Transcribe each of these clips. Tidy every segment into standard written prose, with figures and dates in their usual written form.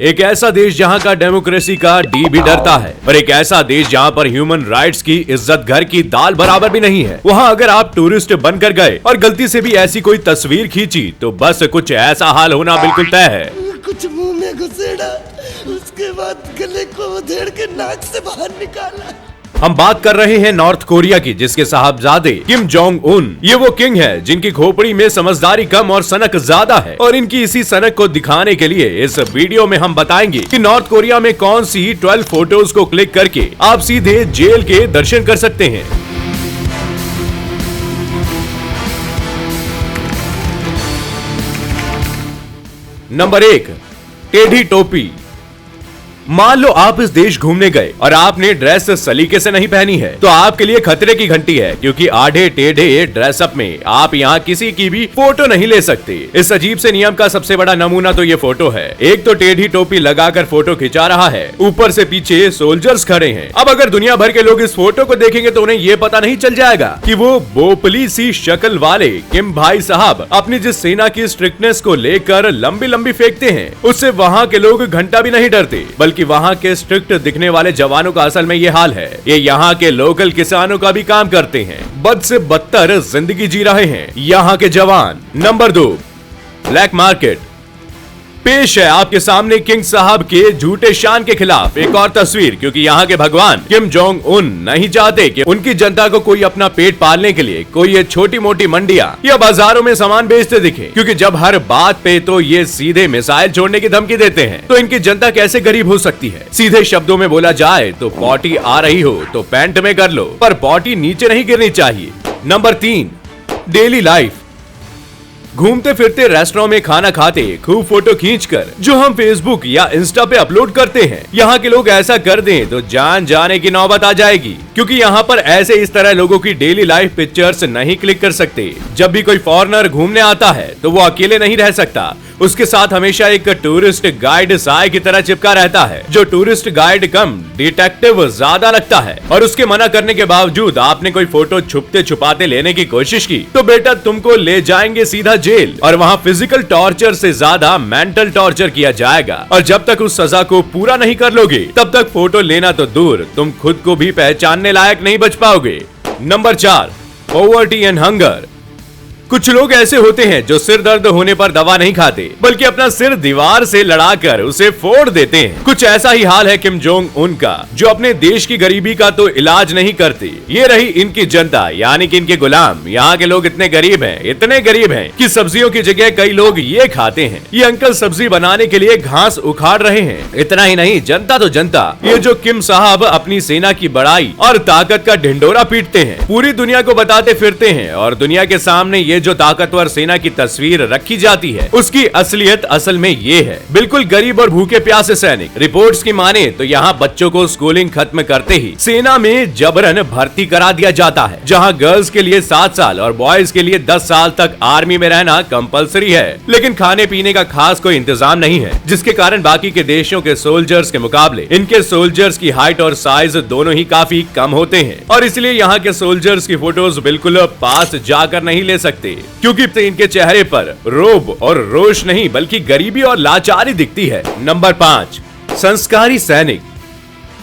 एक ऐसा देश जहां का डेमोक्रेसी का डी भी डरता है, और एक ऐसा देश जहां पर ह्यूमन राइट्स की इज्जत घर की दाल बराबर भी नहीं है। वहां अगर आप टूरिस्ट बनकर गए और गलती से भी ऐसी कोई तस्वीर खींची तो बस कुछ ऐसा हाल होना बिल्कुल तय है। कुछ मुंह में घुसेड़ा, उसके बाद गले को उधेड़ के नाक से बाहर निकाला। हम बात कर रहे हैं नॉर्थ कोरिया की, जिसके साहबजादे किम जोंग उन ये वो किंग है जिनकी खोपड़ी में समझदारी कम और सनक ज्यादा है। और इनकी इसी सनक को दिखाने के लिए इस वीडियो में हम बताएंगे कि नॉर्थ कोरिया में कौन सी 12 फोटोज को क्लिक करके आप सीधे जेल के दर्शन कर सकते हैं। नंबर 1, टेढ़ी टोपी। मान लो आप इस देश घूमने गए और आपने ड्रेस सलीके से नहीं पहनी है तो आपके लिए खतरे की घंटी है, क्योंकि आधे टेढ़े ड्रेसअप में आप यहाँ किसी की भी फोटो नहीं ले सकते। इस अजीब से नियम का सबसे बड़ा नमूना तो ये फोटो है। एक तो टेढ़ी टोपी लगाकर फोटो खिंचा रहा है, ऊपर से पीछे सोल्जर्स खड़े हैं। अब अगर दुनिया भर के लोग इस फोटो को देखेंगे तो उन्हें ये पता नहीं चल जाएगा कि वो बोपली सी शक्ल वाले किम भाई साहब अपनी जिस सेना की स्ट्रिक्टनेस को लेकर लंबी लंबी फेंकते हैं, उससे वहाँ के लोग घंटा भी नहीं डरते, कि वहाँ के स्ट्रिक्ट दिखने वाले जवानों का असल में ये हाल है। ये यहाँ के लोकल किसानों का भी काम करते हैं, बद से बदतर जिंदगी जी रहे हैं यहाँ के जवान। Number 2, black market. पेश है आपके सामने किंग साहब के झूठे शान के खिलाफ एक और तस्वीर, क्योंकि यहाँ के भगवान किम जोंग उन नहीं चाहते कि उनकी जनता को कोई अपना पेट पालने के लिए कोई ये छोटी मोटी मंडियां या बाजारों में सामान बेचते दिखे, क्योंकि जब हर बात पे तो ये सीधे मिसाइल छोड़ने की धमकी देते हैं तो इनकी जनता कैसे गरीब हो सकती है। सीधे शब्दों में बोला जाए तो पॉटी आ रही हो तो पैंट में कर लो, पर पॉटी नीचे नहीं गिरनी चाहिए। Number 3, daily life. घूमते फिरते रेस्टोरेंट में खाना खाते खूब फोटो खींचकर जो हम फेसबुक या इंस्टा पे अपलोड करते हैं, यहाँ के लोग ऐसा कर दें तो जान जाने की नौबत आ जाएगी, क्योंकि यहाँ पर ऐसे इस तरह लोगों की डेली लाइफ पिक्चर्स नहीं क्लिक कर सकते। जब भी कोई फॉरेनर घूमने आता है तो वो अकेले नहीं रह सकता, उसके साथ हमेशा एक टूरिस्ट गाइड साय की तरह चिपका रहता है, जो टूरिस्ट गाइड कम डिटेक्टिव ज्यादा लगता है। और उसके मना करने के बावजूद आपने कोई फोटो छुपते छुपाते लेने की कोशिश की तो बेटा तुमको ले जाएंगे सीधा जेल, और वहाँ फिजिकल टॉर्चर से ज्यादा मेंटल टॉर्चर किया जाएगा। और जब तक उस सजा को पूरा नहीं कर लोगे तब तक फोटो लेना तो दूर, तुम खुद को भी पहचानने लायक नहीं बच पाओगे। Number 4, poverty and hunger. कुछ लोग ऐसे होते हैं जो सिर दर्द होने पर दवा नहीं खाते, बल्कि अपना सिर दीवार से लड़ाकर उसे फोड़ देते हैं। कुछ ऐसा ही हाल है किम जोंग उन का, जो अपने देश की गरीबी का तो इलाज नहीं करते। ये रही इनकी जनता, यानी कि इनके गुलाम। यहाँ के लोग इतने गरीब हैं, इतने गरीब हैं कि सब्जियों की जगह कई लोग ये खाते हैं। ये अंकल सब्जी बनाने के लिए घास उखाड़ रहे हैं। इतना ही नहीं, जनता तो जनता, ये जो किम साहब अपनी सेना की बड़ाई और ताकत का ढिंडोरा पीटते हैं, पूरी दुनिया को बताते फिरते हैं, और दुनिया के सामने ये जो ताकतवर सेना की तस्वीर रखी जाती है उसकी असलियत असल में ये है, बिल्कुल गरीब और भूखे प्यासे सैनिक। रिपोर्ट्स की माने तो यहाँ बच्चों को स्कूलिंग खत्म करते ही सेना में जबरन भर्ती करा दिया जाता है, जहाँ गर्ल्स के लिए 7 साल और बॉयज के लिए 10 साल तक आर्मी में रहना कंपलसरी है। लेकिन खाने पीने का खास कोई इंतजाम नहीं है, जिसके कारण बाकी के देशों के सोल्जर्स के मुकाबले इनके सोल्जर्स की हाइट और साइज दोनों ही काफी कम होते हैं, और इसलिए यहाँ के सोल्जर्स की फोटोज बिल्कुल पास जाकर नहीं ले सकते, क्योंकि इनके चेहरे पर रोब और रोष नहीं बल्कि गरीबी और लाचारी दिखती है। नंबर 5, संस्कारी सैनिक।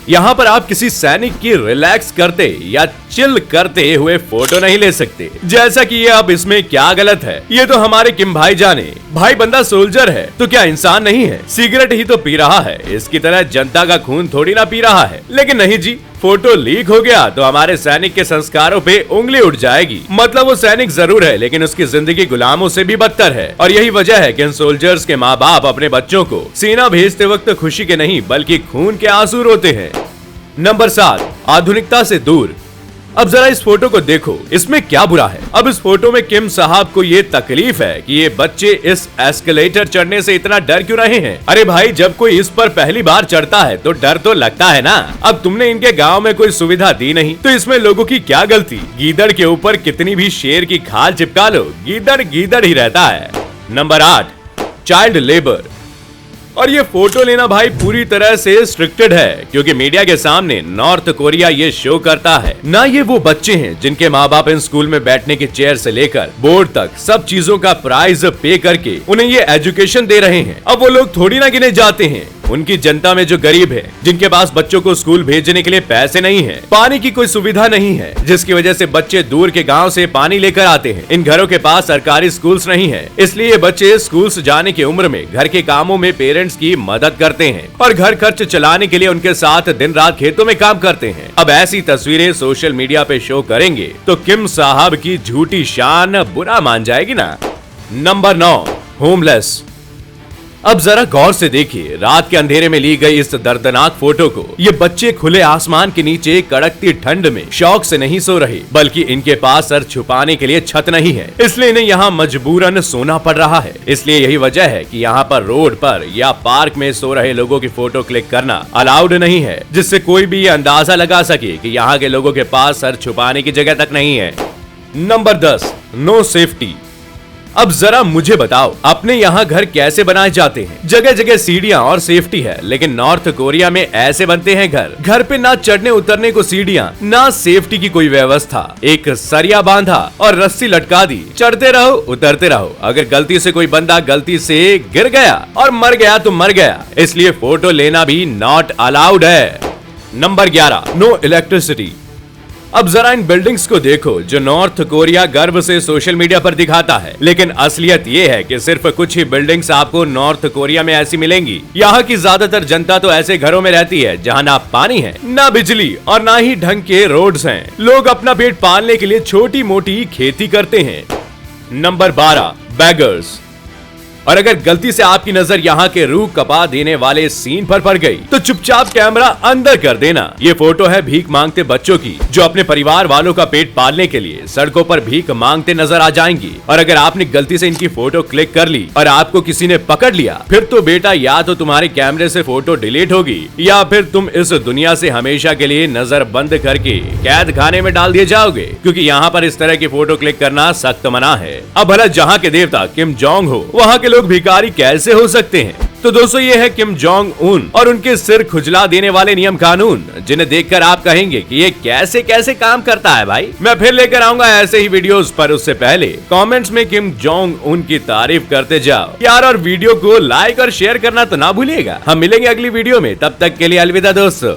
यहाँ पर आप किसी सैनिक की रिलैक्स करते या चिल करते हुए फोटो नहीं ले सकते, जैसा कि ये अब इसमें क्या गलत है। ये तो हमारे किम भाई जाने, भाई बंदा सोल्जर है तो क्या इंसान नहीं है? सिगरेट ही तो पी रहा है, इसकी तरह जनता का खून थोड़ी ना पी रहा है। लेकिन नहीं जी, फोटो लीक हो गया तो हमारे सैनिक के संस्कारों पे उंगली उठ जाएगी। मतलब वो सैनिक जरूर है, लेकिन उसकी जिंदगी गुलामों से भी बदतर है। और यही वजह है कि इन सोल्जर्स के माँ बाप अपने बच्चों को सेना भेजते वक्त खुशी के नहीं बल्कि खून के आंसू रोते हैं। नंबर 7, आधुनिकता से दूर। अब जरा इस फोटो को देखो, इसमें क्या बुरा है? अब इस फोटो में किम साहब को ये तकलीफ है कि ये बच्चे इस एस्केलेटर चढ़ने से इतना डर क्यों रहे हैं। अरे भाई, जब कोई इस पर पहली बार चढ़ता है तो डर तो लगता है ना। अब तुमने इनके गांव में कोई सुविधा दी नहीं तो इसमें लोगों की क्या गलती? गीदड़ के ऊपर कितनी भी शेर की खाल चिपका लो, गीदड़ गीदड़ ही रहता है। Number 8, child labour. और ये फोटो लेना भाई पूरी तरह से स्ट्रिक्टेड है, क्योंकि मीडिया के सामने नॉर्थ कोरिया ये शो करता है ना ये वो बच्चे हैं जिनके माँ बाप इन स्कूल में बैठने की चेयर से लेकर बोर्ड तक सब चीजों का प्राइस पे करके उन्हें ये एजुकेशन दे रहे हैं। अब वो लोग थोड़ी ना गिने जाते हैं, उनकी जनता में जो गरीब है, जिनके पास बच्चों को स्कूल भेजने के लिए पैसे नहीं है, पानी की कोई सुविधा नहीं है, जिसकी वजह से बच्चे दूर के गांव से पानी लेकर आते हैं। इन घरों के पास सरकारी स्कूल्स नहीं है, इसलिए बच्चे स्कूल्स जाने की उम्र में घर के कामों में पेरेंट्स की मदद करते हैं और घर खर्च चलाने के लिए उनके साथ दिन रात खेतों में काम करते हैं। अब ऐसी तस्वीरें सोशल मीडिया पे शो करेंगे तो किम साहब की झूठी शान बुरा मान जाएगी ना। Number 9, homeless. अब जरा गौर से देखिए रात के अंधेरे में ली गई इस दर्दनाक फोटो को। ये बच्चे खुले आसमान के नीचे कड़कती ठंड में शौक से नहीं सो रहे, बल्कि इनके पास सर छुपाने के लिए छत नहीं है, इसलिए इन्हें यहाँ मजबूरन सोना पड़ रहा है। इसलिए यही वजह है कि यहाँ पर रोड पर या पार्क में सो रहे लोगों की फोटो क्लिक करना अलाउड नहीं है, जिससे कोई भी ये अंदाजा लगा सके कि यहाँ के लोगों के पास सर छुपाने की जगह तक नहीं है। Number 10, no safety. अब जरा मुझे बताओ, अपने यहाँ घर कैसे बनाए जाते हैं? जगह जगह सीढ़ियाँ और सेफ्टी है, लेकिन नॉर्थ कोरिया में ऐसे बनते हैं घर। घर पे ना चढ़ने उतरने को सीढ़ियाँ, ना सेफ्टी की कोई व्यवस्था। एक सरिया बांधा और रस्सी लटका दी, चढ़ते रहो उतरते रहो। अगर गलती से कोई बंदा गलती से गिर गया और मर गया तो मर गया, इसलिए फोटो लेना भी नॉट अलाउड है। Number 11, no electricity. अब जरा इन बिल्डिंग्स को देखो जो नॉर्थ कोरिया गर्व से सोशल मीडिया पर दिखाता है, लेकिन असलियत ये है कि सिर्फ कुछ ही बिल्डिंग्स आपको नॉर्थ कोरिया में ऐसी मिलेंगी। यहाँ की ज्यादातर जनता तो ऐसे घरों में रहती है जहाँ ना पानी है, ना बिजली और ना ही ढंग के रोड्स हैं। लोग अपना पेट पालने के लिए छोटी मोटी खेती करते हैं। Number 12, beggars. और अगर गलती से आपकी नजर यहाँ के रूह कपा देने वाले सीन पर पड़ गई तो चुपचाप कैमरा अंदर कर देना। ये फोटो है भीख मांगते बच्चों की जो अपने परिवार वालों का पेट पालने के लिए सड़कों पर भीख मांगते नजर आ जाएंगी। और अगर आपने गलती से इनकी फोटो क्लिक कर ली और आपको किसी ने पकड़ लिया, फिर तो बेटा या तो तुम्हारे कैमरे से फोटो डिलीट होगी या फिर तुम इस दुनिया से हमेशा के लिए नजर बंद करके कैद खाने में डाल दिए जाओगे, क्योंकि यहाँ पर इस तरह की फोटो क्लिक करना सख्त मना है। अब भला जहाँ के देवता किम जोंग हो, वहाँ के लोग भिखारी कैसे हो सकते हैं? तो दोस्तों ये है किम जोंग उन और उनके सिर खुजला देने वाले नियम कानून, जिन्हें देखकर आप कहेंगे कि ये कैसे कैसे काम करता है भाई। मैं फिर लेकर आऊंगा ऐसे ही वीडियोस, पर उससे पहले कमेंट्स में किम जोंग उन की तारीफ करते जाओ यार, और वीडियो को लाइक और शेयर करना तो ना भूलिएगा। हम मिलेंगे अगली वीडियो में, तब तक के लिए अलविदा दोस्तों।